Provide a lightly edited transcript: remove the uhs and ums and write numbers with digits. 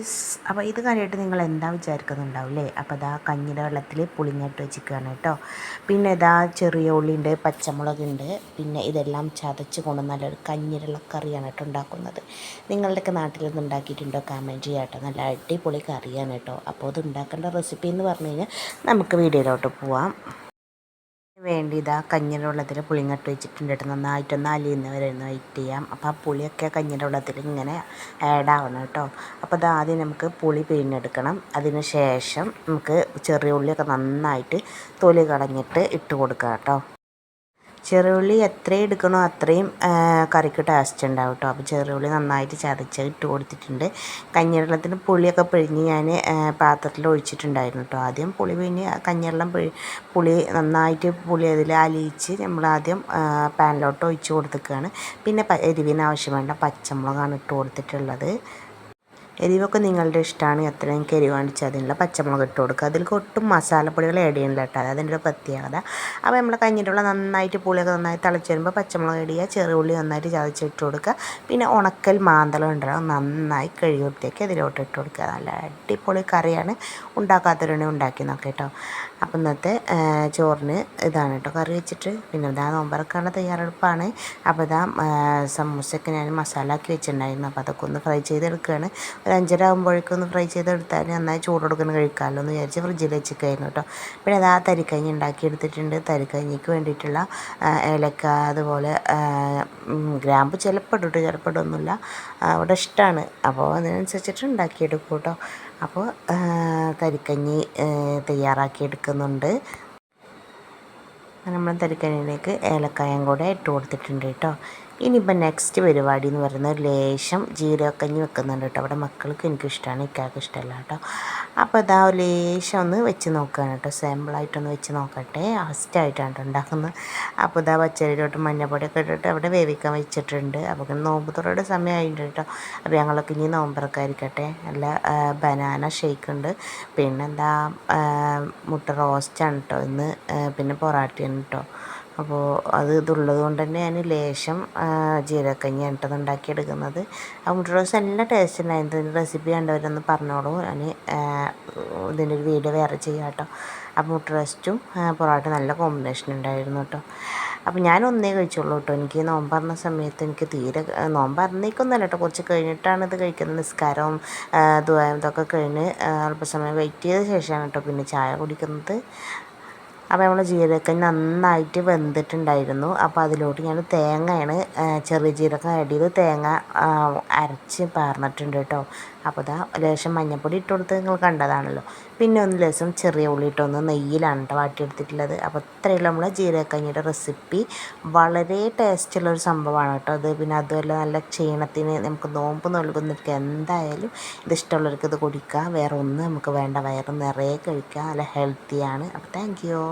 Guys, അപ്പോൾ ഇത് കാര്യമായിട്ട് നിങ്ങൾ എന്താ വിചാരിക്കുന്നുണ്ടാവില്ലേ? അപ്പോൾ ഇതാ കഞ്ഞിയുടെ വെള്ളത്തിൽ പുളിങ്ങിട്ട് വെച്ചിരിക്കുകയാണ് കേട്ടോ. പിന്നെ ഇതാ ചെറിയ ഉള്ളിയുണ്ട്, പച്ചമുളകുണ്ട്, പിന്നെ ഇതെല്ലാം ചതച്ച് കൊണ്ട് നല്ലൊരു കഞ്ഞിയുള്ള കറിയാണ് കേട്ടോ ഉണ്ടാക്കുന്നത്. നിങ്ങളുടെയൊക്കെ നാട്ടിലൊന്നും ഉണ്ടാക്കിയിട്ടുണ്ടോ? കമൻറ്റ് ചെയ്യാം കേട്ടോ. നല്ല അടിപൊളി കറിയാണ് കേട്ടോ. അപ്പോൾ ഇത് ഉണ്ടാക്കേണ്ട റെസിപ്പി എന്ന് പറഞ്ഞു കഴിഞ്ഞാൽ നമുക്ക് വീഡിയോയിലോട്ട് പോവാം. വേണ്ടി ഇതാ കഞ്ഞിയുടെ വെള്ളത്തിൽ പുളിങ്ങട്ട് വെച്ചിട്ടുണ്ട് കേട്ടോ. നന്നായിട്ടൊന്ന് അലിയുന്നവരെ ഒന്ന് വെയിറ്റ് ചെയ്യാം. അപ്പോൾ ആ പുളിയൊക്കെ കഞ്ഞിയുടെ വെള്ളത്തിൽ ഇങ്ങനെ ആഡ് ആവണം കേട്ടോ. അപ്പോൾ അത് ആദ്യം നമുക്ക് പുളി പിഴിഞ്ഞെടുക്കണം. അതിന് ശേഷം നമുക്ക് ചെറിയ ഉള്ളിയൊക്കെ നന്നായിട്ട് തൊലി കളഞ്ഞിട്ട് ഇട്ട് കൊടുക്കുക കേട്ടോ. ചെറിയുള്ളി എത്രയും എടുക്കണോ അത്രയും കറിക്ക് ടേസ്റ്റ് ഉണ്ടാവും കേട്ടോ. അപ്പോൾ ചെറിയുള്ളി നന്നായിട്ട് ചതച്ച് ഇട്ട് കൊടുത്തിട്ടുണ്ട്. കഞ്ഞിവെള്ളത്തിന് പുളിയൊക്കെ പിഴിഞ്ഞ് ഞാൻ പാത്രത്തിൽ ഒഴിച്ചിട്ടുണ്ടായിരുന്നു കേട്ടോ. ആദ്യം പുളി പിഴിഞ്ഞ് കഞ്ഞിവെള്ളം പുളി നന്നായിട്ട് പുളി അതിൽ അലിയിച്ച് നമ്മളാദ്യം പാനിലോട്ട് ഒഴിച്ച് കൊടുത്തിക്കുകയാണ്. പിന്നെ എരിവിന് ആവശ്യം വേണ്ട പച്ചമുളകാണ് ഇട്ട് കൊടുത്തിട്ടുള്ളത്. എരിവൊക്കെ നിങ്ങളുടെ ഇഷ്ടമാണ്. എത്ര നിങ്ങൾക്ക് എരിവ് കാണിച്ചാൽ അതിനുള്ള പച്ചമുളക് ഇട്ട് കൊടുക്കുക. അതിലേക്ക് ഒട്ടും മസാലപ്പൊടികൾ ആഡ് ചെയ്യണില്ല കേട്ടോ. അതിൻ്റെ ഒരു പ്രത്യേകത. അപ്പോൾ നമ്മൾ കഞ്ഞിട്ടുള്ള നന്നായിട്ട് പുളിയൊക്കെ നന്നായി തിളച്ച് വരുമ്പോൾ പച്ചമുളക് ഇടുക, ചെറിയ ഉള്ളി നന്നായിട്ട് ചതച്ചിട്ട് കൊടുക്കുക. പിന്നെ ഉണക്കൽ മാന്തളം ഉണ്ടാകും, നന്നായി കഴുകി വൃത്തിയാക്കി അതിലോട്ട് ഇട്ട് കൊടുക്കുക. നല്ല അടിപൊളി കറിയാണ്. ഉണ്ടാക്കാത്തവരുണ്ടെങ്കിൽ ഉണ്ടാക്കി നോക്കാം കേട്ടോ. അപ്പം ഇന്നത്തെ ചോറിന് ഇതാണ് കേട്ടോ കറി വെച്ചിട്ട്. പിന്നെ ഇതാ നോമ്പറക്കാനുള്ള തയ്യാറെടുപ്പാണ്. അപ്പോൾ ഇതാ സമൂസയൊക്കെ ഞാൻ മസാല ആക്കി വെച്ചിട്ടുണ്ടായിരുന്നു. അപ്പോൾ അതൊക്കെ ഒന്ന് ഫ്രൈ ചെയ്തെടുക്കുകയാണ്. ഒരു 5:30 ആകുമ്പോഴേക്കും ഒന്ന് ഫ്രൈ ചെയ്തെടുത്താൽ നന്നായി ചൂട് കൊടുക്കുന്ന കഴിക്കാമല്ലോ എന്ന് വിചാരിച്ച് ഫ്രിഡ്ജിൽ വെച്ചിരിക്കുന്നു കേട്ടോ. പിന്നെ അതാ തരിക്കഞ്ഞി ഉണ്ടാക്കിയെടുത്തിട്ടുണ്ട്. തരിക്കഞ്ഞിക്ക് വേണ്ടിയിട്ടുള്ള ഏലക്ക, അതുപോലെ ഗ്രാമ്പ് ചിലപ്പോൾ ഇട്ടിട്ട് ചിലപ്പോൾ ഇടൊന്നുമില്ല. അവിടെ ഇഷ്ടമാണ്. അപ്പോൾ അതിനനുസരിച്ചിട്ട് ഉണ്ടാക്കിയെടുക്കും കേട്ടോ. അപ്പോൾ തരിക്കഞ്ഞി തയ്യാറാക്കി എടുക്കുന്നുണ്ട്. നമ്മൾ തരിക്കഞ്ഞിയിലേക്ക് ഏലക്കായം കൂടെ ഇട്ട് കൊടുത്തിട്ടുണ്ട് കേട്ടോ. ഇനിയിപ്പോൾ നെക്സ്റ്റ് പരിപാടി എന്ന് പറയുന്നത് ലേശം ജീരകക്കഞ്ഞി വെക്കുന്നുണ്ട് കേട്ടോ. അവിടെ മക്കൾക്ക് എനിക്കിഷ്ടമാണ്, ഇക്കാർക്ക് ഇഷ്ടമല്ല കേട്ടോ. അപ്പോൾ ഇതാ ലേശം ഒന്ന് വെച്ച് നോക്കുകയാണ് കേട്ടോ. സാമ്പിളായിട്ടൊന്ന് വെച്ച് നോക്കട്ടെ. ഫസ്റ്റായിട്ടാണ് ഉണ്ടാക്കുന്നത്. അപ്പോൾ ഇതാ പച്ചരിയിലോട്ട് മഞ്ഞപ്പൊടിയൊക്കെ ഇട്ടിട്ട് അവിടെ വേവിക്കാൻ വെച്ചിട്ടുണ്ട്. അപ്പോൾ നോമ്പ് തുറയുടെ സമയമായിട്ടുണ്ട് കേട്ടോ. അപ്പോൾ ഞങ്ങളൊക്കെ ഇനി നോമ്പറൊക്കെ ആയിരിക്കട്ടെ. നല്ല ബനാന ഷേക്ക് ഉണ്ട്, പിന്നെന്താ മുട്ട റോസ്റ്റാണ് കേട്ടോ ഇന്ന്, പിന്നെ പൊറാട്ടയാണ് കേട്ടോ. അപ്പോൾ ഇതുള്ളത് കൊണ്ട് തന്നെ ഞാൻ ലേശം ജീരകക്കഞ്ഞിയാണ് കേട്ടോ ഉണ്ടാക്കിയെടുക്കുന്നത്. ആ മുട്ട റോസ്റ്റ് നല്ല ടേസ്റ്റ് ഉണ്ടായിരുന്നു. ഇതിൻ്റെ റെസിപ്പി കണ്ടവരൊന്ന് പറഞ്ഞോളൂ. ഞാൻ ഇതിൻ്റെ ഒരു വീഡിയോ വേറെ ചെയ്യാം കേട്ടോ. അപ്പോൾ മുട്ട റോസ്റ്റും പൊറോട്ട നല്ല കോമ്പിനേഷൻ ഉണ്ടായിരുന്നു കേട്ടോ. അപ്പോൾ ഞാൻ ഒന്നേ കഴിച്ചുള്ളൂ കേട്ടോ. എനിക്ക് നോമ്പ് പറഞ്ഞ സമയത്ത് എനിക്ക് തീരെ നോമ്പ് പറഞ്ഞേക്കൊന്നുമല്ല കേട്ടോ, കുറച്ച് കഴിഞ്ഞിട്ടാണ് ഇത് കഴിക്കുന്നത്. നിസ്കാരവും ഇതൊക്കെ കഴിഞ്ഞ് അല്പസമയം വെയിറ്റ് ചെയ്ത ശേഷമാണ് കേട്ടോ പിന്നെ ചായ കുടിക്കുന്നത്. അപ്പോൾ നമ്മൾ ജീരകക്കഞ്ഞി നന്നായിട്ട് വെന്തിട്ടുണ്ടായിരുന്നു. അപ്പോൾ അതിലോട്ട് ഞാൻ തേങ്ങയാണ്, ചെറിയ ജീരകം ആഡ് ചെയ്ത് തേങ്ങ അരച്ച് പാർന്നിട്ടുണ്ട് കേട്ടോ. അപ്പോൾ ഇതാ ലേശം മഞ്ഞൾപ്പൊടി ഇട്ട് കൊടുത്ത് നിങ്ങൾ കണ്ടതാണല്ലോ. പിന്നെ ഒന്ന് ലേശം ചെറിയ ഉള്ളി ഇട്ടൊന്ന് നെയ്യിലാണ് കേട്ടോ വാട്ടിയെടുത്തിട്ടുള്ളത്. അപ്പോൾ ഇത്രയുള്ള നമ്മളെ ജീരകക്കഞ്ഞിയുടെ റെസിപ്പി. വളരെ ടേസ്റ്റുള്ളൊരു സംഭവമാണ് കേട്ടോ അത്. പിന്നെ അതുമല്ല നല്ല ക്ഷീണത്തിന് നമുക്ക് നോമ്പ് നൽകുന്നവർക്ക് എന്തായാലും ഇത് ഇഷ്ടമുള്ളവർക്ക് ഇത് കുടിക്കുക. വേറെ ഒന്നും നമുക്ക് വേണ്ട, വയറ് നിറയെ കഴിക്കുക. നല്ല ഹെൽത്തിയാണ്. അപ്പോൾ താങ്ക് യു.